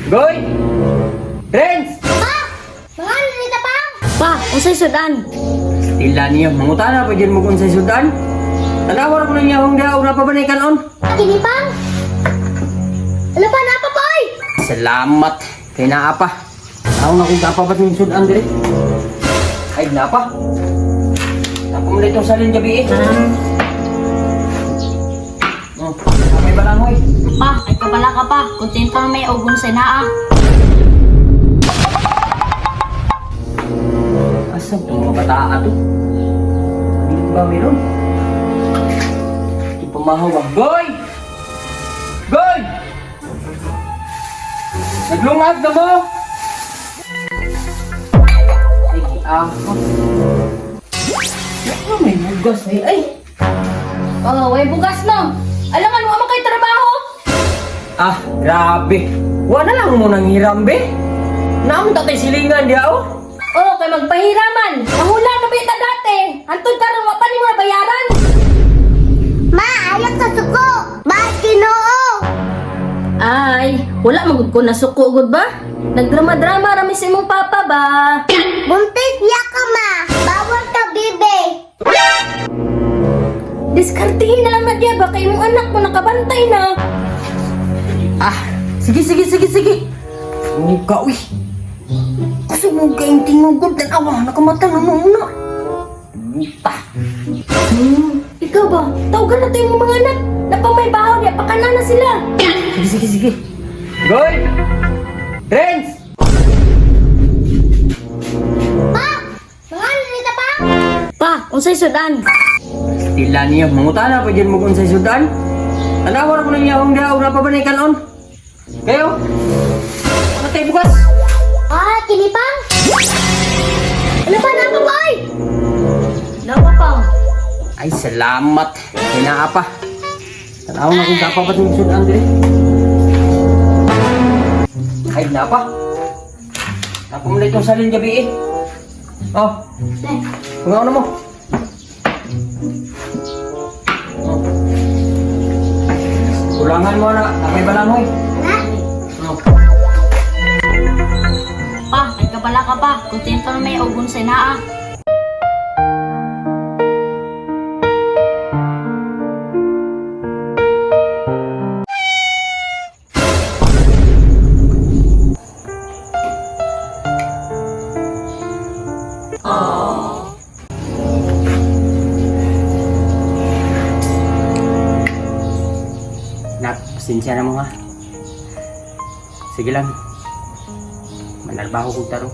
Goy! Renz! Pa! Mga nalita pa! Pa, unsay sudan? Tila niya, mangutana pa dyan mo kung sa sudan. Tanawar ko na niya kung daw na pa ba na ikanon? Kini pang! Ano pa na pa pa oy? Salamat. Kay naapa. Ako na kung dapat yung sudan dire. Ay, napa. Ako mo itong salin gabi eh. Oh, may balangoy. Pa, ay kabala ka pa. Kontento na may ugon sa naa. Asa itong mga bataa to? Hindi ba meron? Ito pamahaw ba? Goy! Goy! Naglungag na mo! Sige, ako. Ano may bugas ay? Ay! Oh, way bugas no. Alangan mo man kay trabaho. Ah, grabe. Wala lang mo nang hiram, be. Naam tatay silingan diya, oh. Oh, kay magpahiraman. Nahula na ba ita dati? Antod karon wa pa nimo bayaran. Ma! Ayak sa suko! Bakit Ginoo? Ay, wala magud ko nasuko gud ba? Nagdrama-drama rami sa imong papa ba? Buntis ya ka ma! Bawal ka bibe! Diskartihin na lang na diya ba kay imong anak mo nakabantay na. Ah, sige. Muka, uy. Kasi mo kayong tingugod at awa, nakamata na muna. Buta. Ikaw ba? Tawagan natin yung mga anak. Napamay bahaw niya, pakana na sila. Sige. Goy! Renz! Pa! Mga nalita pa! Pa, unsay sudan? Tila niya, mangutana pa dyan mo kung sa sudan. Tanawar ko na niya kung daw na pa ba na ikanon? Kayo? Ano tayo bukas? Ah, kini pang! Ano pa na pa pa oy? Nawa pang. Ay, salamat. Kay naapa. Tanaw na kung dapat yung sudan dire. Ay, napa. Ako mo itong salin gabi eh. Oh, tungaw na mo. Oh. Kulangan mo na, may balangoy. Ha? Oh. Pa, ay kabala ka pa. Kontento na may ugon sa naa. Nak, pasensya na mo ha. Sige lang. Manarbaho ko taro.